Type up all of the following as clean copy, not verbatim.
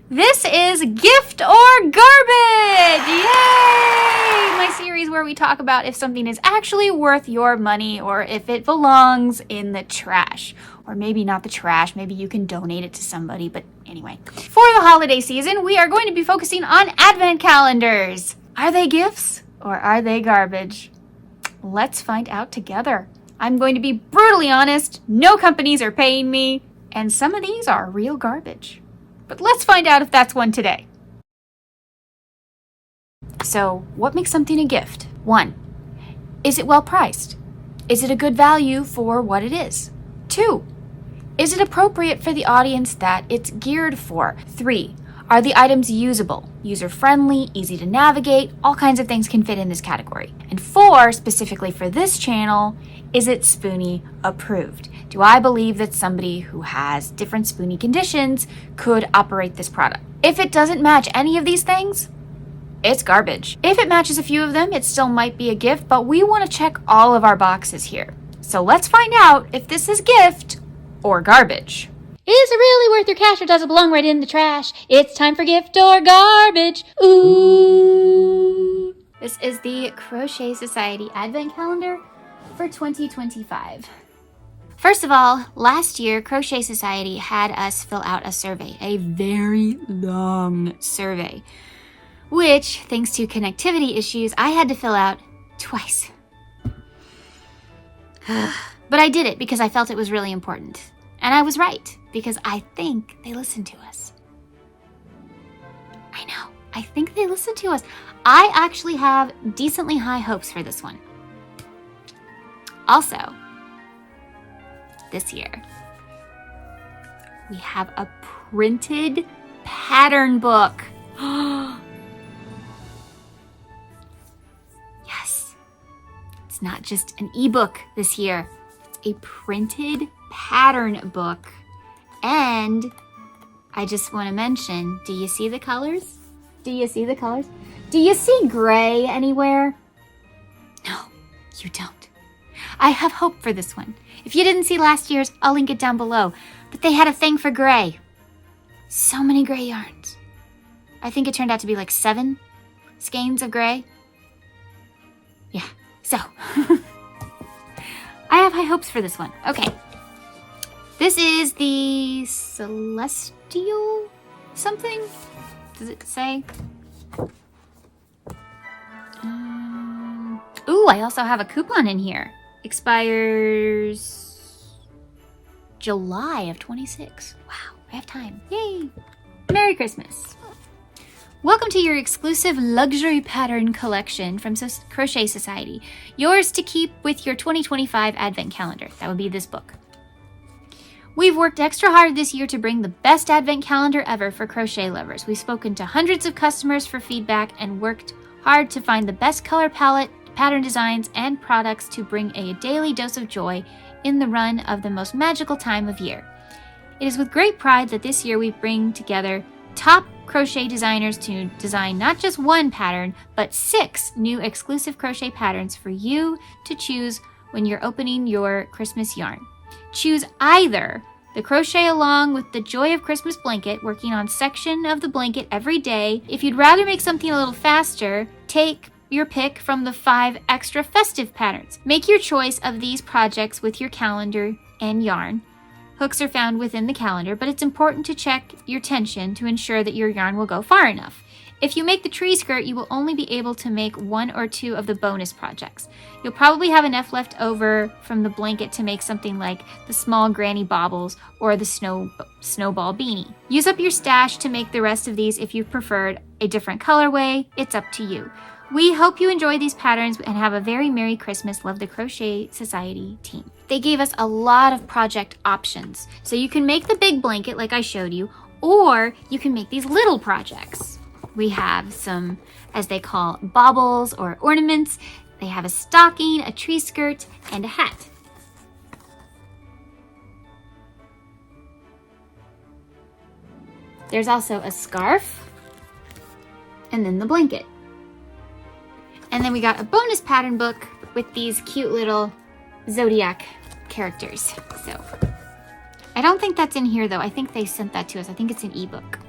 This is Gift or Garbage! Yay! My series where we talk about if something is actually worth your money or if it belongs in the trash. Or maybe not the trash, maybe you can donate it to somebody, but anyway. For the holiday season, we are going to be focusing on advent calendars. Are they gifts or are they garbage? Let's find out together. I'm going to be brutally honest, no companies are paying me, and some of these are real garbage. But let's find out if that's one today. So, what makes something a gift? 1. Is it well priced? Is it a good value for what it is? 2. Is it appropriate for the audience that it's geared for? 3. Are the items usable, user-friendly, easy to navigate? All kinds of things can fit in this category. And 4, specifically for this channel, is it Spoonie approved? Do I believe that somebody who has different Spoonie conditions could operate this product? If it doesn't match any of these things, it's garbage. If it matches a few of them, it still might be a gift, but we want to check all of our boxes here. So let's find out if this is gift or garbage. Is it really worth your cash or does it belong right in the trash? It's time for gift or garbage. Ooh. This is the Crochet Society Advent Calendar for 2025. First of all, last year, Crochet Society had us fill out a survey, a very long survey, which, thanks to connectivity issues, I had to fill out twice. But I did it because I felt it was really important. And I was right, because I think they listened to us. I know, I think they listened to us. I actually have decently high hopes for this one. Also, this year, we have a printed pattern book. Yes, it's not just an ebook this year. It's a printed pattern book. And I just want to mention, do you see the colors? Do you see the colors? Do you see gray anywhere? No, you don't. I have hope for this one. If you didn't see last year's, I'll link it down below. But they had a thing for gray. So many gray yarns. I think it turned out to be like 7 skeins of gray. Yeah, so I have high hopes for this one. Okay. This is the Celestial something? Does it say? Ooh, I also have a coupon in here. Expires July of 26. Wow, I have time. Yay! Merry Christmas. Welcome to your exclusive luxury pattern collection from Crochet Society. Yours to keep with your 2025 Advent Calendar. That would be this book. We've worked extra hard this year to bring the best Advent Calendar ever for crochet lovers. We've spoken to hundreds of customers for feedback and worked hard to find the best color palette, pattern designs, and products to bring a daily dose of joy in the run of the most magical time of year. It is with great pride that this year we bring together top crochet designers to design not just one pattern, but 6 new exclusive crochet patterns for you to choose when you're opening your Christmas yarn. Choose either the Crochet Along with the Joy of Christmas blanket, working on section of the blanket every day. If you'd rather make something a little faster, take your pick from the 5 extra festive patterns. Make your choice of these projects with your calendar and yarn. Hooks are found within the calendar, but it's important to check your tension to ensure that your yarn will go far enough. If you make the tree skirt, you will only be able to make 1 or 2 of the bonus projects. You'll probably have enough left over from the blanket to make something like the small granny baubles or the snowball beanie. Use up your stash to make the rest of these if you preferred a different colorway. It's up to you. We hope you enjoy these patterns and have a very Merry Christmas. Love, the Crochet Society team. They gave us a lot of project options. So you can make the big blanket like I showed you, or you can make these little projects. We have some, as they call, baubles or ornaments. They have a stocking, a tree skirt, and a hat. There's also a scarf, and then the blanket. And then we got a bonus pattern book with these cute little zodiac characters. So I don't think that's in here though. I think they sent that to us. I think it's an ebook.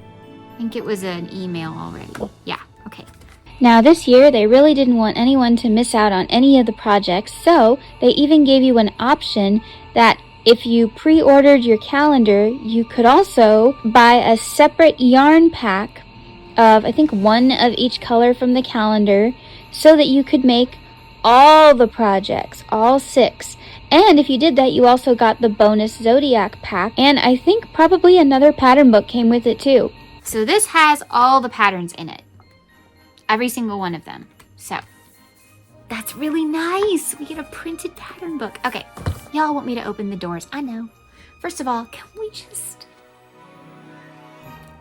I think it was an email already. Yeah, okay. Now this year, they really didn't want anyone to miss out on any of the projects, so they even gave you an option that if you pre-ordered your calendar, you could also buy a separate yarn pack of, I think, one of each color from the calendar, so that you could make all the projects, all 6. And if you did that, you also got the bonus Zodiac pack, and I think probably another pattern book came with it too. So this has all the patterns in it. Every single one of them. So that's really nice. We get a printed pattern book. Okay, y'all want me to open the doors. I know. First of all, can we just...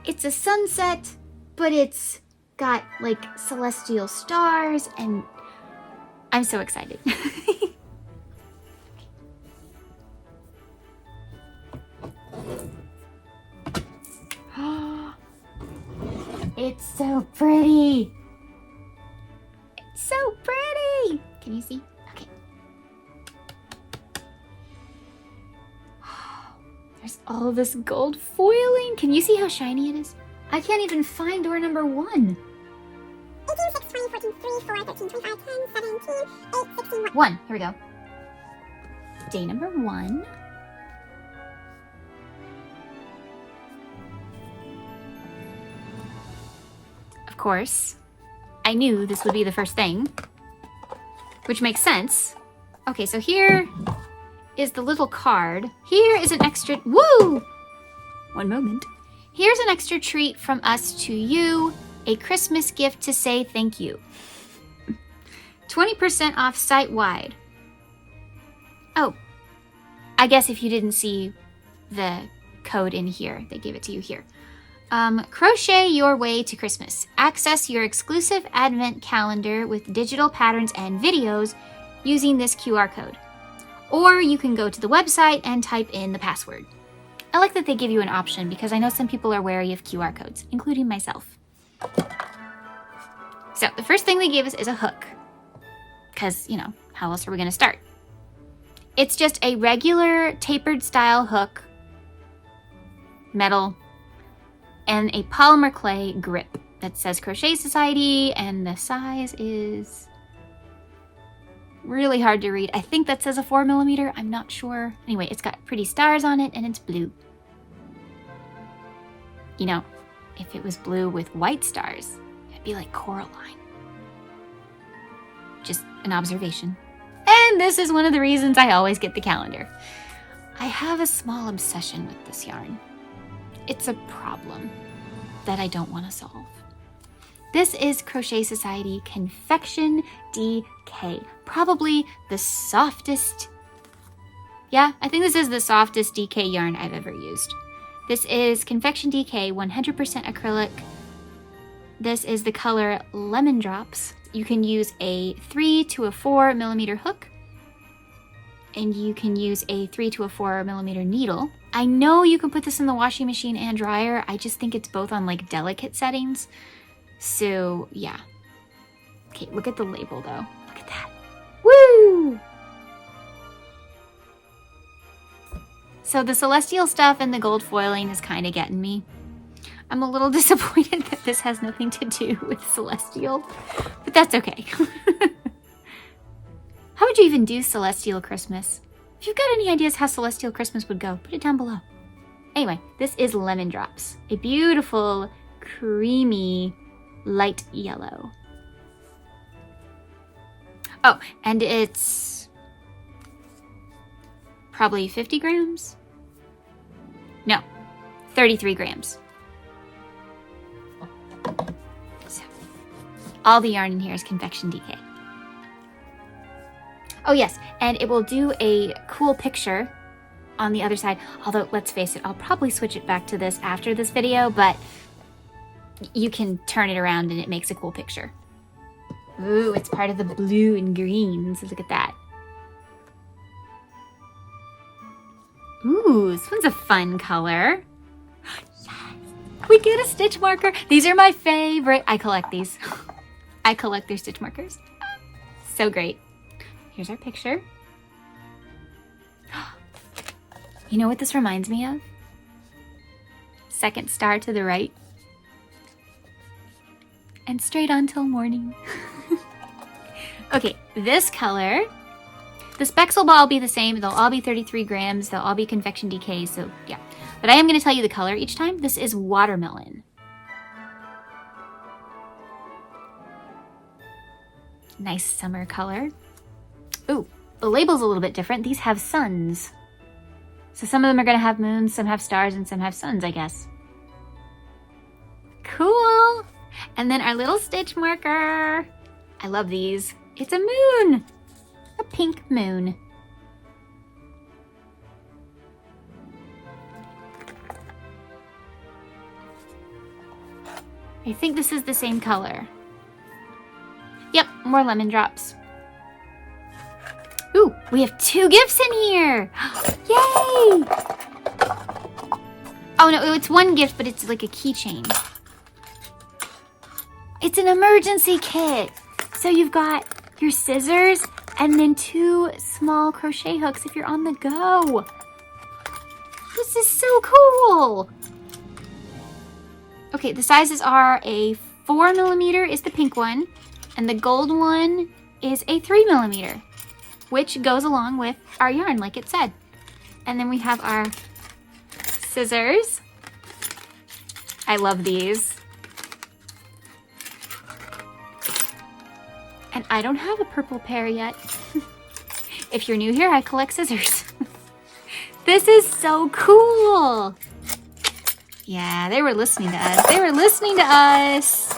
It's a sunset, but it's got like celestial stars, and I'm so excited. It's so pretty. It's so pretty. Can you see? Okay. There's all this gold foiling. Can you see how shiny it is? I can't even find door number 1. 18, 6, 20, 14, 3, 4, 13, 25, 10, 17, 8, 16, 1. Here we go. Day number 1. Of course, I knew this would be the first thing, which makes sense. Okay, so here is the little card. Here is an extra... Woo! One moment. Here's an extra treat from us to you, a Christmas gift to say thank you. 20% off site-wide. Oh, I guess if you didn't see the code in here, they gave it to you here. Crochet your way to Christmas. Access your exclusive advent calendar with digital patterns and videos using this QR code. Or you can go to the website and type in the password. I like that they give you an option because I know some people are wary of QR codes, including myself. So the first thing they gave us is a hook. Because, you know, how else are we going to start? It's just a regular tapered style hook, metal, and a polymer clay grip that says Crochet Society, and the size is really hard to read. I think that says a 4mm. I'm not sure. Anyway, it's got pretty stars on it, and it's blue. You know, if it was blue with white stars, it'd be like Coraline. Just an observation. And this is one of the reasons I always get the calendar. I have a small obsession with this yarn. It's a problem that I don't want to solve. This is Crochet Society Confection DK. Probably the softest, yeah, I think this is the softest DK yarn I've ever used. This is Confection DK 100% acrylic. This is the color Lemon Drops. You can use a 3 to a 4mm hook, and you can use a 3 to a 4mm needle. I know you can put this in the washing machine and dryer. I just think it's both on like delicate settings. So yeah. Okay, look at the label though. Look at that. Woo! So the celestial stuff and the gold foiling is kind of getting me. I'm a little disappointed that this has nothing to do with celestial, but that's okay. How would you even do celestial Christmas? If you've got any ideas how celestial Christmas would go, put it down below. Anyway, this is Lemon Drops, a beautiful, creamy, light yellow. Oh, and it's probably 50 grams? No, 33 grams. So, all the yarn in here is Confection DK. Oh yes, and it will do a cool picture on the other side. Although, let's face it, I'll probably switch it back to this after this video, but you can turn it around and it makes a cool picture. Ooh, it's part of the blue and greens. Look at that. Ooh, this one's a fun color. Yes! We get a stitch marker. These are my favorite. I collect these. I collect their stitch markers. So great. Here's our picture. You know what this reminds me of? Second star to the right. and straight on till morning. Okay, this color, the specks will all be the same. They'll all be 33 grams. They'll all be convection decay, so yeah. But I am going to tell you the color each time. This is watermelon. Nice summer color. Ooh, the label's a little bit different. These have suns. So some of them are going to have moons, some have stars, and some have suns, I guess. Cool! And then our little stitch marker. I love these. It's a moon! A pink moon. I think this is the same color. Yep, more lemon drops. Ooh, we have 2 gifts in here! Yay! Oh no, it's 1 gift, but it's like a keychain. It's an emergency kit! So you've got your scissors and then 2 small crochet hooks if you're on the go. This is so cool! Okay, the sizes are a 4mm is the pink one, and the gold one is a 3mm, which goes along with our yarn, like it said. And then we have our scissors. I love these. And I don't have a purple pair yet. If you're new here, I collect scissors. This is so cool. Yeah, they were listening to us. They were listening to us.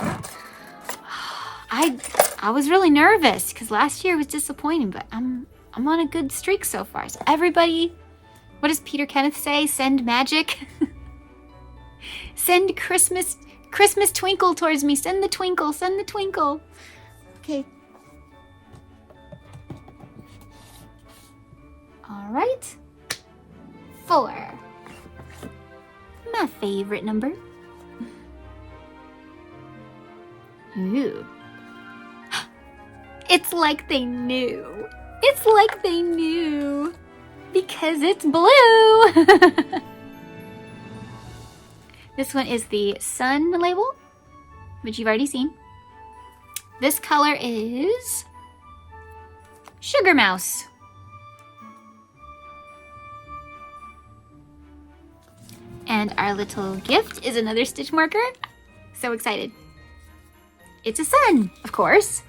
I was really nervous because last year was disappointing, but I'm on a good streak so far. So everybody, what does Peter Kenneth say? Send magic. Send Christmas twinkle towards me. Send the twinkle. Send the twinkle. Okay. All right. 4. My favorite number. Ooh. It's like they knew. It's like they knew. Because it's blue. This one is the sun label, which you've already seen. This color is Sugar Mouse. And our little gift is another stitch marker. So excited. It's a sun, of course.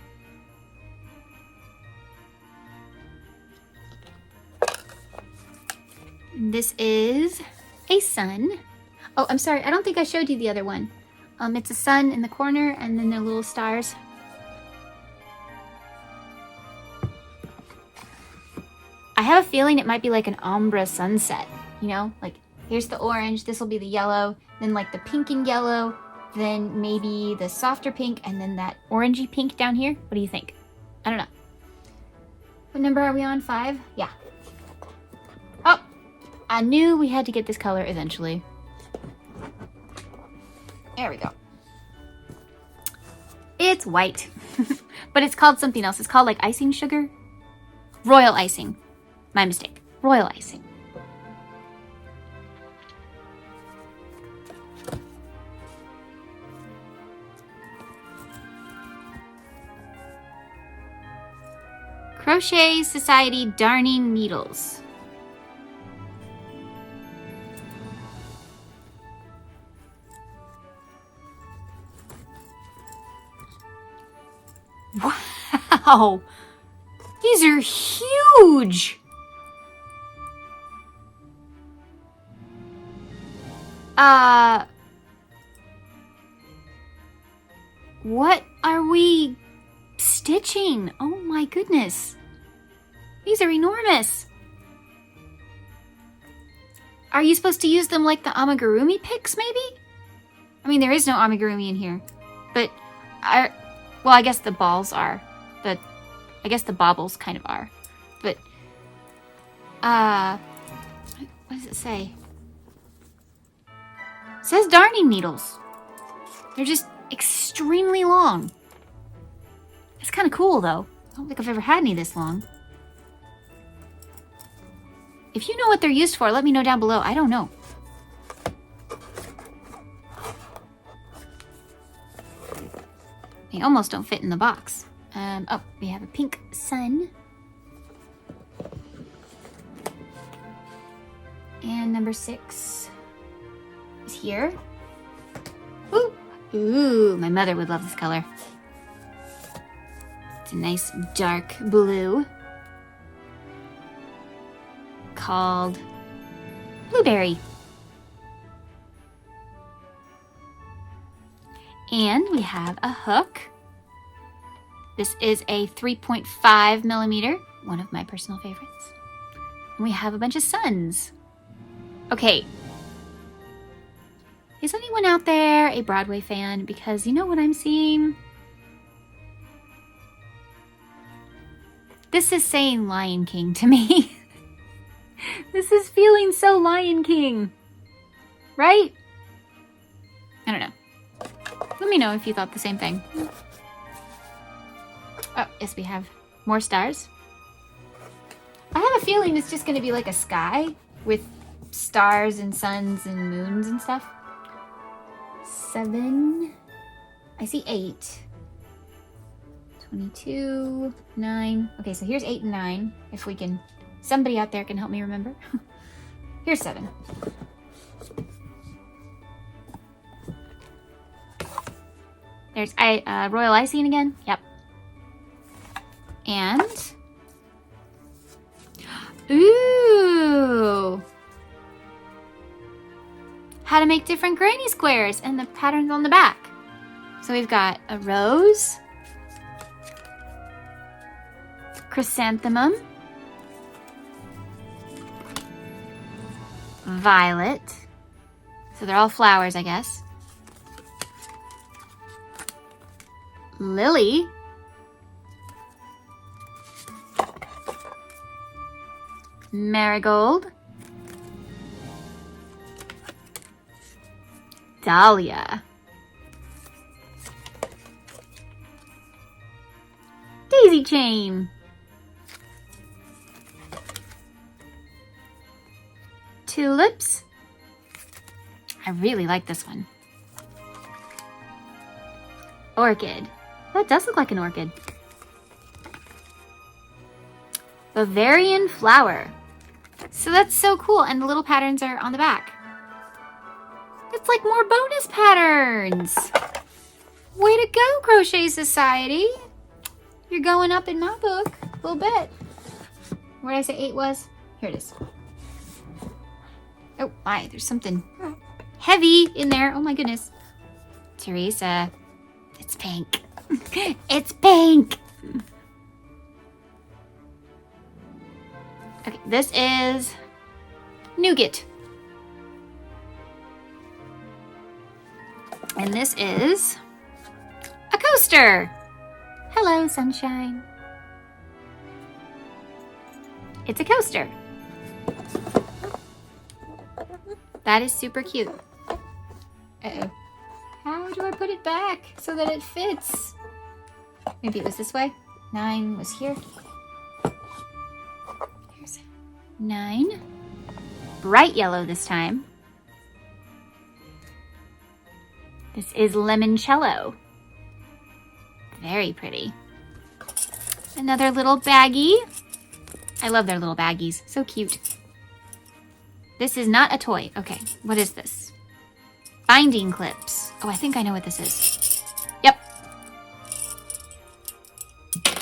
This is a sun. Oh, I'm sorry. I don't think I showed you the other one. It's a sun in the corner and then the little stars. I have a feeling it might be like an ombre sunset, you know? Like, here's the orange, this will be the yellow, then like the pink and yellow, then maybe the softer pink, and then that orangey pink down here. What do you think? I don't know. What number are we on? 5? Yeah. Oh, I knew we had to get this color eventually. There we go. It's white, but it's called something else. It's called like icing sugar. Royal icing. My mistake. Royal icing. Crochet Society darning needles. Wow! These are huge! What are we stitching? Oh my goodness. These are enormous. Are you supposed to use them like the amigurumi picks, maybe? I mean, there is no amigurumi in here. But, well, I guess the balls are. I guess the baubles kind of are. But, what does it say? It says darning needles. They're just extremely long. It's kind of cool, though. I don't think I've ever had any this long. If you know what they're used for, let me know down below. I don't know. They almost don't fit in the box. Oh, we have a pink sun. And number 6 is here. Ooh, ooh, my mother would love this color. It's a nice dark blue called Blueberry. And we have a hook. This is a 3.5 millimeter, one of my personal favorites. And we have a bunch of suns. Okay. Is anyone out there a Broadway fan? Because you know what I'm seeing? This is saying Lion King to me. This is feeling so Lion King. Right? I don't know. Let me know if you thought the same thing. Oh, yes, we have more stars. I have a feeling it's just going to be like a sky with stars and suns and moons and stuff. 7. I see 8. 22, 9. Okay, so here's 8 and 9. If we can, somebody out there can help me remember. Here's 7. There's royal icing again. Yep. And ooh, how to make different granny squares and the patterns on the back. So we've got a rose, chrysanthemum, violet. So they're all flowers, I guess. Lily. Marigold. Dahlia. Daisy chain. Tulips. I really like this one. Orchid. That does look like an orchid. Bavarian flower. So that's so cool. And the little patterns are on the back. It's like more bonus patterns. Way to go, Crochet Society. You're going up in my book a little bit. Where did I say 8 was? Here it is. Oh my, there's something heavy in there. Oh my goodness. Teresa, it's pink. It's pink. Okay, this is nougat. And this is a coaster. Hello, sunshine. It's a coaster. That is super cute. Uh-oh. How do I put it back so that it fits? Maybe it was this way. 9 was here. Here's 9. Bright yellow this time. This is limoncello. Very pretty. Another little baggie. I love their little baggies. So cute. This is not a toy. Okay, what is this? Binding clips. Oh, I think I know what this is. Yep.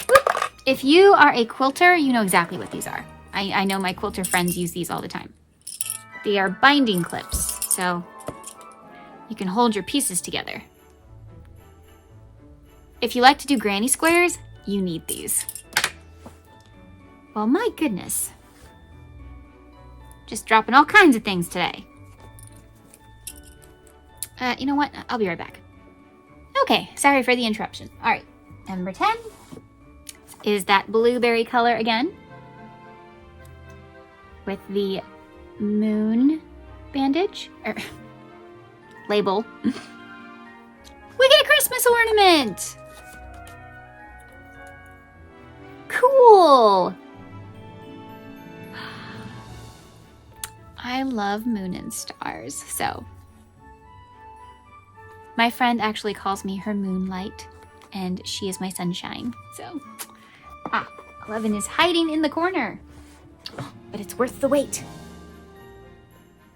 Whoop. If you are a quilter, you know exactly what these are. I know my quilter friends use these all the time. They are binding clips, so you can hold your pieces together. If you like to do granny squares, you need these. Well, my goodness. Just dropping all kinds of things today. You know what? I'll be right back. Okay, sorry for the interruption. All right, number 10 is that blueberry color again with the moon bandage, or label. We get a Christmas ornament! Cool! I love moon and stars, so my friend actually calls me her moonlight, and she is my sunshine. So, 11 is hiding in the corner. But it's worth the wait.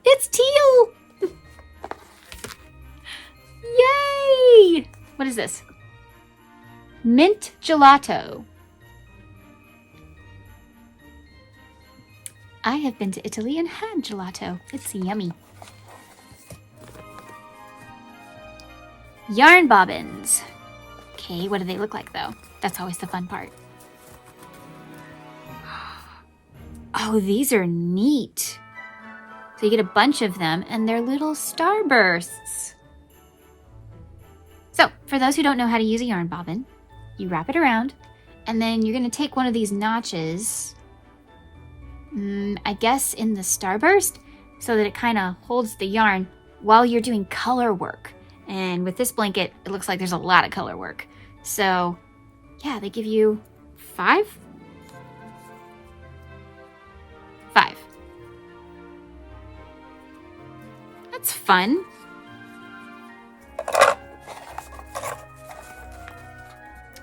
It's teal! Yay! What is this? Mint gelato. I have been to Italy and had gelato. It's yummy. Yarn bobbins. Okay, what do they look like though? That's always the fun part. Oh, these are neat. So you get a bunch of them and they're little starbursts. So for those who don't know how to use a yarn bobbin, you wrap it around and then you're going to take one of these notches, I guess in the starburst, so that it kind of holds the yarn while you're doing color work. And with this blanket, it looks like there's a lot of color work. So yeah, they give you 5? 5. That's fun.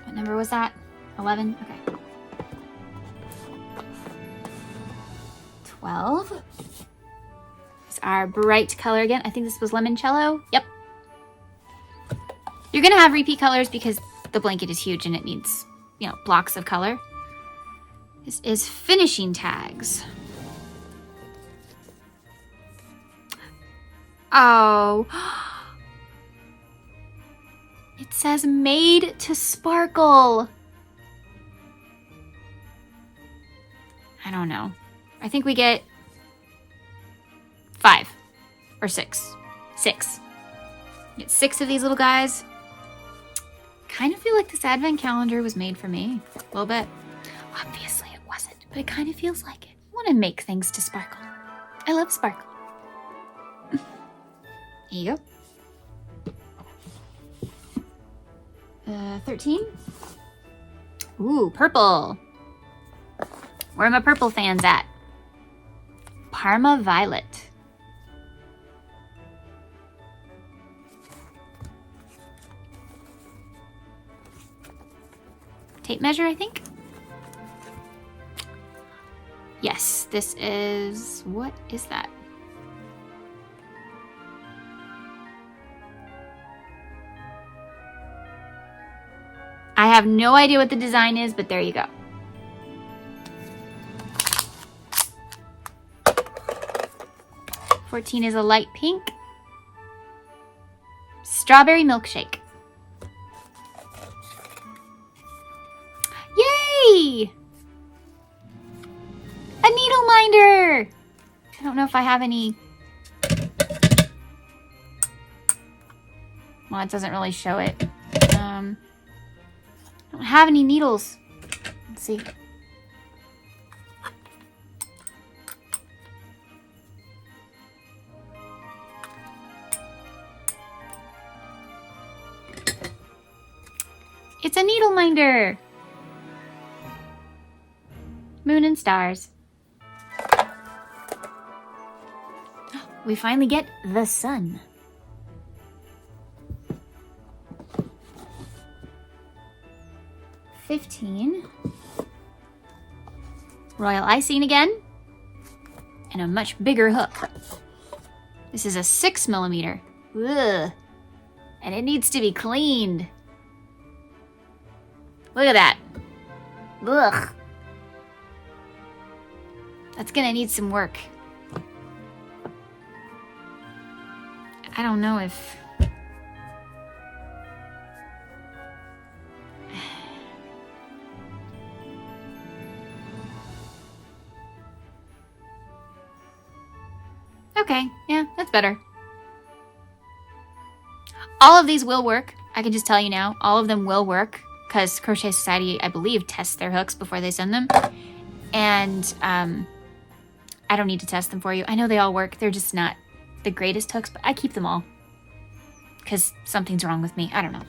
What number was that? 11? Okay. 12 is our bright color again. I think this was limoncello. Yep. You're going to have repeat colors because the blanket is huge and it needs, blocks of color. This is finishing tags. Oh. It says made to sparkle. I don't know. I think we get 5 or 6. 6. Get 6 of these little guys. Kind of feel like this advent calendar was made for me. A little bit. Obviously it wasn't, but it kind of feels like it. I want to make things to sparkle. I love sparkle. Here you go. 13. Ooh, purple. Where are my purple fans at? Parma Violet. Tape measure, I think. Yes, this is... What is that? I have no idea what the design is, but there you go. $14 is a light pink. Strawberry milkshake. Yay! A needle minder! I don't know if I have any... Well, it doesn't really show it. I don't have any needles. Let's see. It's a needle minder. Moon and stars. We finally get the sun. $15. Royal icing again. And a much bigger hook. This is a 6mm. Ugh. And it needs to be cleaned. Look at that. Ugh. That's gonna need some work. I don't know if... Okay, yeah, that's better. All of these will work. I can just tell you now, all of them will work because Crochet Society, I believe, tests their hooks before they send them. And I don't need to test them for you. I know they all work. They're just not the greatest hooks, but I keep them all because something's wrong with me. I don't know.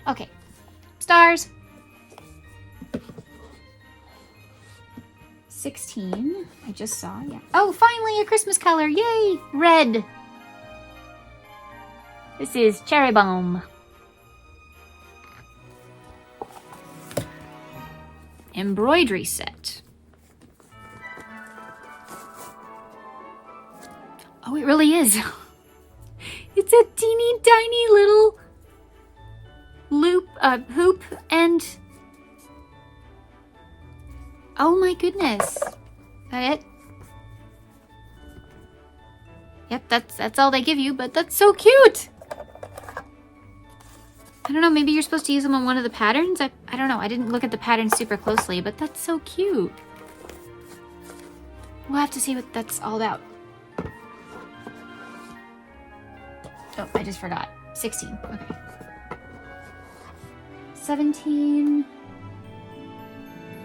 Okay, stars. 16, I just saw, yeah. Oh, finally a Christmas color, yay! Red. This is Cherry Bomb. embroidery set. Oh, it really is. It's a teeny tiny little hoop and... Oh my goodness. Is that it? Yep, that's all they give you, but that's so cute. I don't know, maybe you're supposed to use them on one of the patterns? I don't know, I didn't look at the pattern super closely, but that's so cute. We'll have to see what that's all about. Oh, I just forgot. 16, okay. 17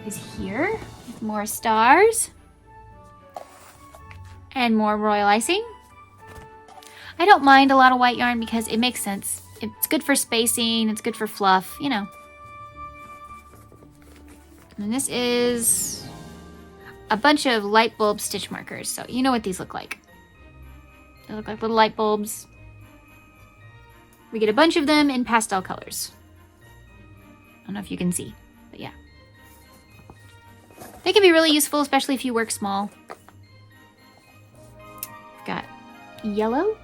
is here with more stars and more royal icing. I don't mind a lot of white yarn because it makes sense. It's good for spacing, it's good for fluff, you know. And this is a bunch of light bulb stitch markers, so you know what these look like. They look like little light bulbs. We get a bunch of them in pastel colors. I don't know if you can see, but yeah. They can be really useful, especially if you work small. We've got yellow.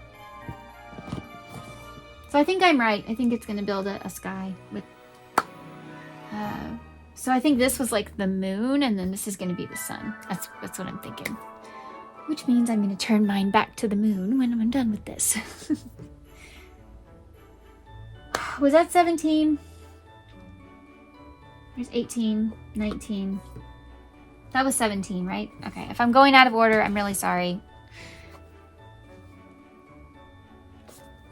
So I think I'm right. I think it's going to build a sky with... so I think this was like the moon, and then this is going to be the sun. That's what I'm thinking. Which means I'm going to turn mine back to the moon when I'm done with this. Was that 17? There's 18, 19. That was 17, right? Okay, if I'm going out of order, I'm really sorry.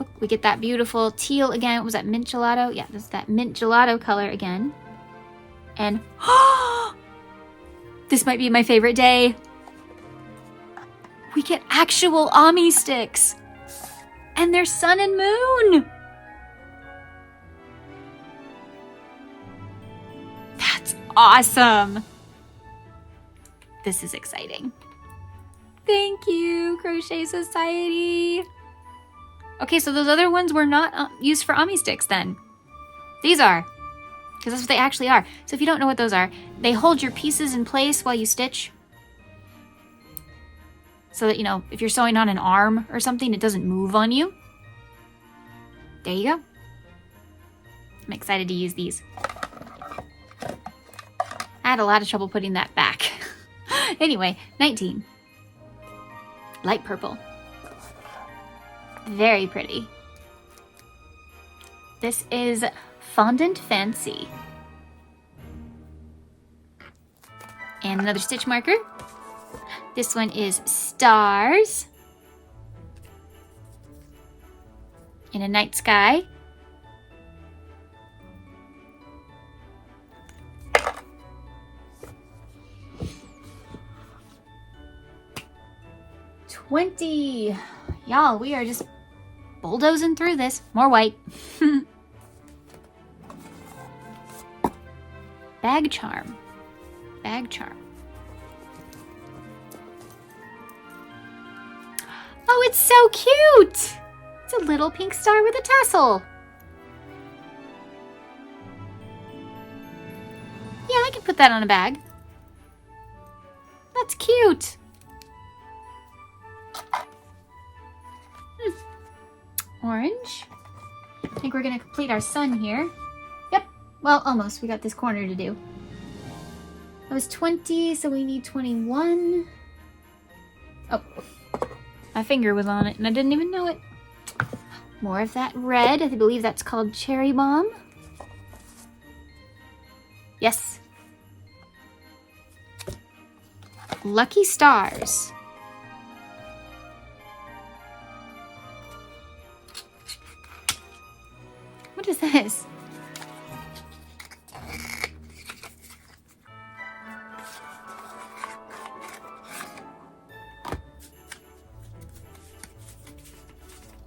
Oh, we get that beautiful teal again. Was that mint gelato? Yeah, this is that mint gelato color again. And this might be my favorite day. We get actual Ami sticks. And they're sun and moon. That's awesome. This is exciting. Thank you, Crochet Society. Okay, so those other ones were not used for Ami sticks then. These are, because that's what they actually are. So if you don't know what those are, they hold your pieces in place while you stitch. So that, you know, if you're sewing on an arm or something, it doesn't move on you. There you go. I'm excited to use these. I had a lot of trouble putting that back. Anyway, 19. Light purple. Very pretty. This is Fondant Fancy. And another stitch marker. This one is Stars. In a night sky. $20. Y'all, we are just bulldozing through this. More white. Bag charm. Bag charm. Oh, it's so cute! It's a little pink star with a tassel. Yeah, I can put that on a bag. That's cute. Orange. I think we're gonna complete our sun here. Yep, well, almost. We got this corner to do. That was 20, so we need 21. Oh, my finger was on it and I didn't even know it. More of that red. I believe that's called Cherry Bomb. Yes. Lucky Stars. What is this?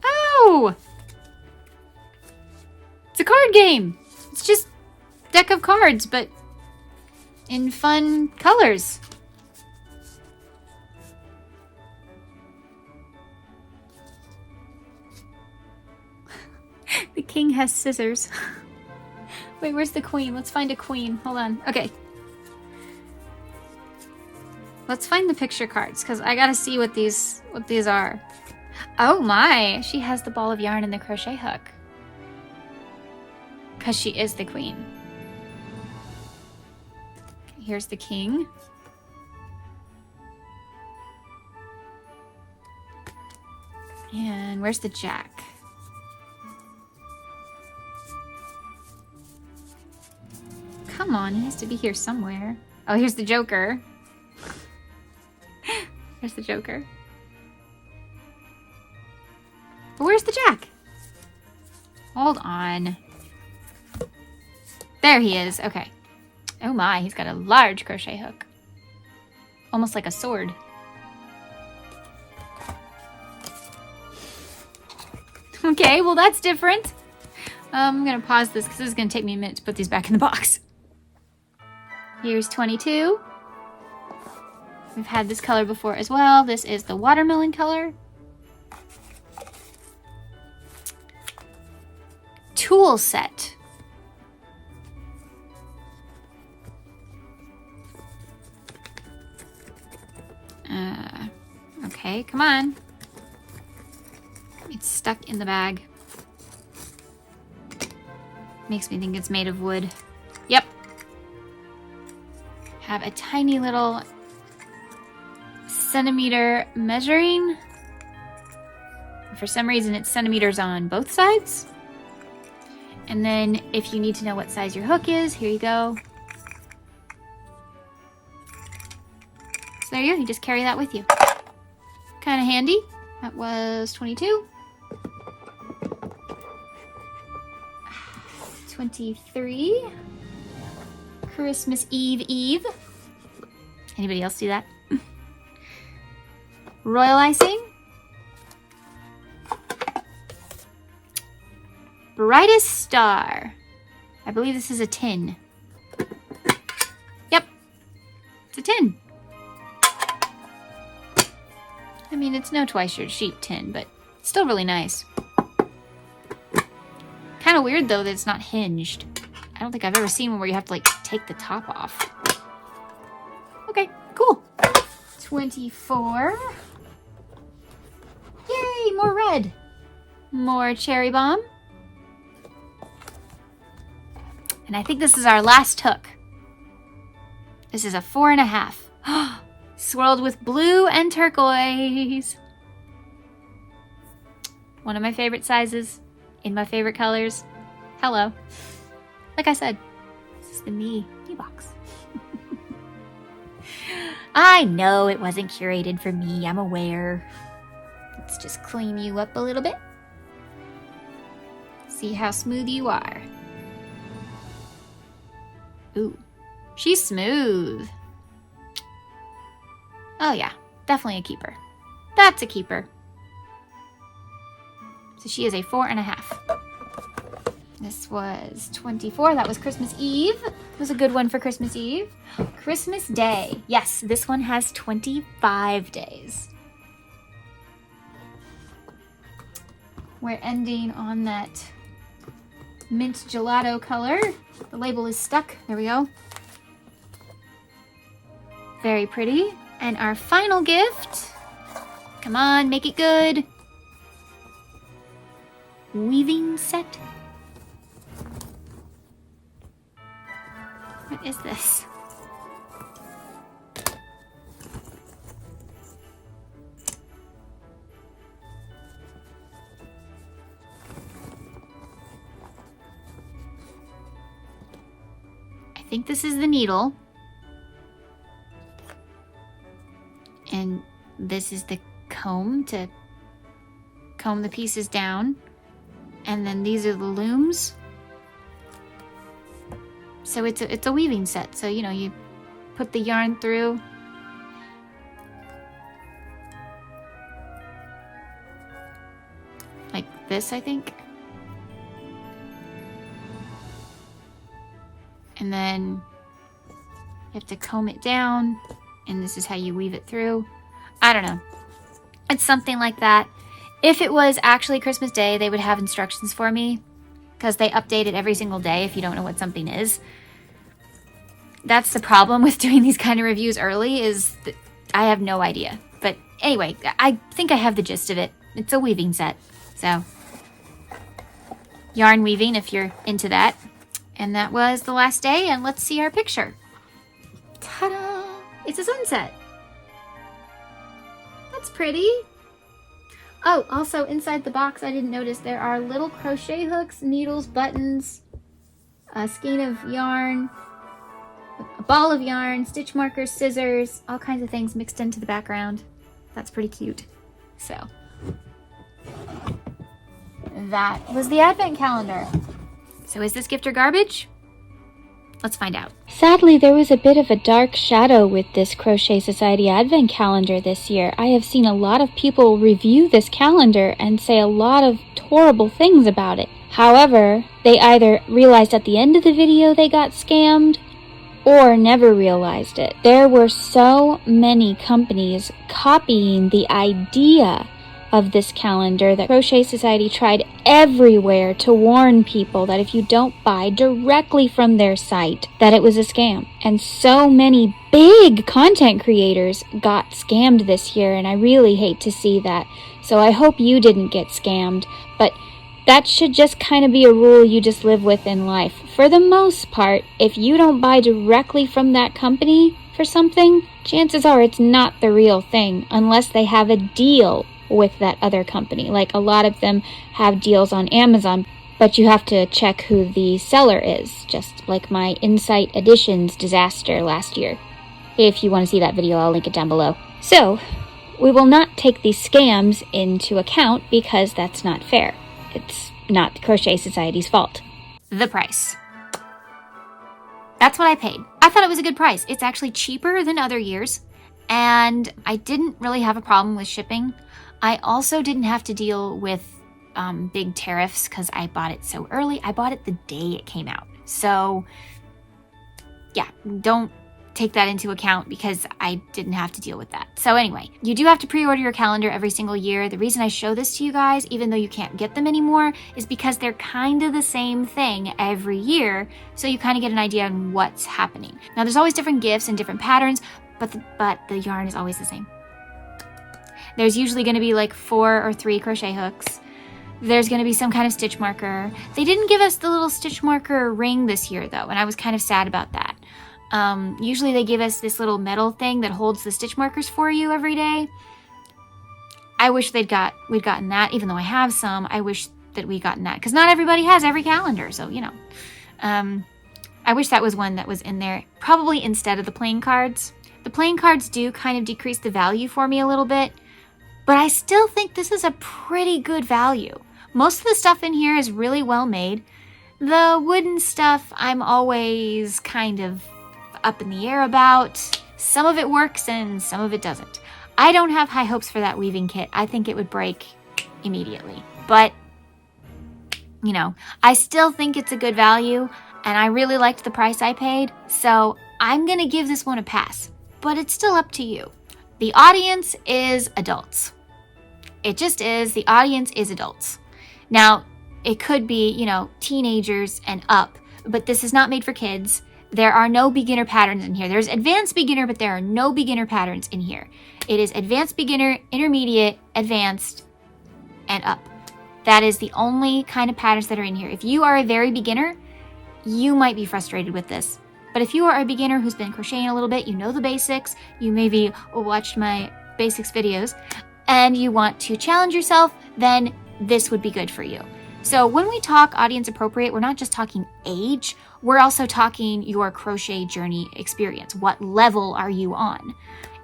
Oh! It's a card game. It's just a deck of cards, but in fun colors. The king has scissors. Wait, where's the queen? Let's find a queen. Hold on. Okay. Let's find the picture cards because I gotta see what these are. Oh my! She has the ball of yarn and the crochet hook. Because she is the queen. Here's the king. And where's the jack? Come on, he has to be here somewhere. Oh, here's the joker. There's the joker. But where's the jack? Hold on. There he is. Okay. Oh my, he's got a large crochet hook. Almost like a sword. Okay, well that's different. I'm gonna pause this because this is gonna take me a minute to put these back in the box. Here's 22. We've had this color before as well. This is the watermelon color. Tool set. Okay, come on. It's stuck in the bag. Makes me think it's made of wood. Yep. Have a tiny little centimeter measuring. For some reason, it's centimeters on both sides. And then if you need to know what size your hook is, here you go. So there you go. You just carry that with you. Kind of handy. That was 22. 23. Christmas Eve. Anybody else do that? Royal icing. Brightest star. I believe this is a tin. Yep. It's a tin. I mean, it's no twice your sheep tin, but it's still really nice. Kind of weird, though, that it's not hinged. I don't think I've ever seen one where you have to, like, take the top off. Okay, cool. 24. Yay, more red. More cherry bomb. And I think this is our last hook. This is a 4.5. Swirled with blue and turquoise. One of my favorite sizes. In my favorite colors. Hello. Like I said, this is the me box. I know it wasn't curated for me. I'm aware. Let's just clean you up a little bit. See how smooth you are. Ooh, she's smooth. Oh yeah, definitely a keeper. That's a keeper. So she is a 4.5. This was 24. That was Christmas Eve. It was a good one for Christmas Eve. Christmas Day. Yes, this one has 25 days. We're ending on that mint gelato color. The label is stuck. There we go. Very pretty. And our final gift. Come on, make it good. Weaving set. What is this? I think this is the needle. And this is the comb to comb the pieces down. And then these are the looms. So it's a weaving set. So, you know, you put the yarn through. Like this, I think. And then you have to comb it down. And this is how you weave it through. I don't know. It's something like that. If it was actually Christmas Day, they would have instructions for me. Because they update it every single day if you don't know what something is. That's the problem with doing these kind of reviews early, is that I have no idea. But anyway, I think I have the gist of it. It's a weaving set. So, yarn weaving if you're into that. And that was the last day, and let's see our picture. Ta-da! It's a sunset. That's pretty. Oh, also inside the box, I didn't notice there are little crochet hooks, needles, buttons, a skein of yarn, a ball of yarn, stitch markers, scissors, all kinds of things mixed into the background. That's pretty cute. So, that was the advent calendar. So is this gift or garbage? Let's find out. Sadly, there was a bit of a dark shadow with this Crochet Society Advent Calendar this year. I have seen a lot of people review this calendar and say a lot of horrible things about it. However, they either realized at the end of the video they got scammed or never realized it. There were so many companies copying the idea of this calendar that Crochet Society tried everywhere to warn people that if you don't buy directly from their site, that it was a scam. And so many big content creators got scammed this year, and I really hate to see that. So I hope you didn't get scammed, but that should just kind of be a rule you just live with in life. For the most part, if you don't buy directly from that company for something, chances are it's not the real thing unless they have a deal with that other company. Like a lot of them have deals on Amazon, but you have to check who the seller is, just like my Insight Editions disaster last year. If you want to see that video, I'll link it down below. So, we will not take these scams into account because that's not fair. It's not Crochet Society's fault. The price. That's what I paid. I thought it was a good price. It's actually cheaper than other years, and I didn't really have a problem with shipping. I also didn't have to deal with big tariffs because I bought it so early. I bought it the day it came out. So, yeah, don't take that into account because I didn't have to deal with that. So anyway, you do have to pre-order your calendar every single year. The reason I show this to you guys, even though you can't get them anymore, is because they're kind of the same thing every year. So you kind of get an idea on what's happening. Now, there's always different gifts and different patterns, but the yarn is always the same. There's usually going to be like 4 or 3 crochet hooks. There's going to be some kind of stitch marker. They didn't give us the little stitch marker ring this year though, and I was kind of sad about that. Usually they give us this little metal thing that holds the stitch markers for you every day. I wish we'd gotten that, even though I have some. I wish that we'd gotten that because not everybody has every calendar, so you know. I wish that was one that was in there, probably instead of the playing cards. The playing cards do kind of decrease the value for me a little bit, but I still think this is a pretty good value. Most of the stuff in here is really well made. The wooden stuff I'm always kind of up in the air about. Some of it works and some of it doesn't. I don't have high hopes for that weaving kit. I think it would break immediately. But, you know, I still think it's a good value and I really liked the price I paid. So I'm going to give this one a pass. But it's still up to you. The audience is adults. It just is. The audience is adults. Now, it could be, you know, teenagers and up, but this is not made for kids. There are no beginner patterns in here. There's advanced beginner, but there are no beginner patterns in here. It is advanced beginner, intermediate, advanced, and up. That is the only kind of patterns that are in here. If you are a very beginner, you might be frustrated with this. But if you are a beginner who's been crocheting a little bit, you know the basics, you maybe watched my basics videos, and you want to challenge yourself, then this would be good for you. So when we talk audience appropriate, we're not just talking age, we're also talking your crochet journey experience. What level are you on?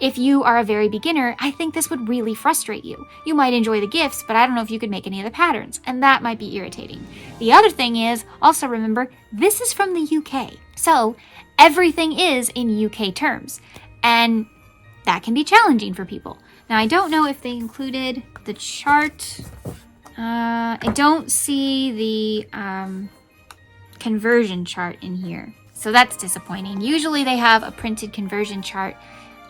If you are a very beginner, I think this would really frustrate you. You might enjoy the gifts, but I don't know if you could make any of the patterns, and that might be irritating. The other thing is, also remember, this is from the UK. So everything is in UK terms, and that can be challenging for people. Now, I don't know if they included the chart. I don't see the conversion chart in here, so that's disappointing. Usually they have a printed conversion chart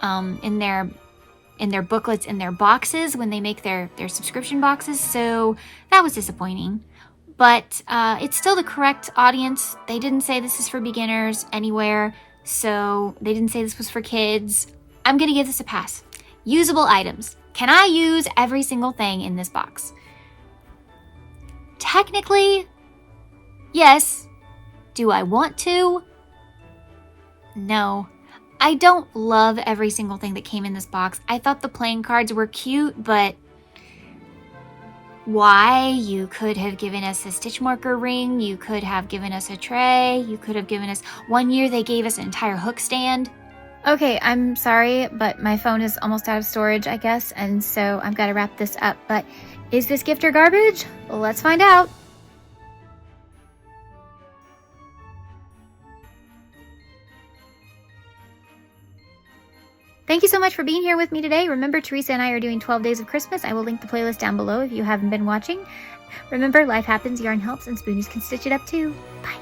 in their booklets, in their boxes when they make their subscription boxes, so that was disappointing. But it's still the correct audience. They didn't say this is for beginners anywhere, so they didn't say this was for kids. I'm gonna give this a pass. Usable items. Can I use every single thing in this box? Technically, yes. Do I want to? No. I don't love every single thing that came in this box. I thought the playing cards were cute, but why? You could have given us a stitch marker ring. You could have given us a tray. You could have given us... One year they gave us an entire hook stand. Okay, I'm sorry, but my phone is almost out of storage, I guess, and so I've got to wrap this up. But is this gift or garbage? Well, let's find out. Thank you so much for being here with me today. Remember, Teresa and I are doing 12 Days of Christmas. I will link the playlist down below if you haven't been watching. Remember, life happens, yarn helps, and spoonies can stitch it up too. Bye.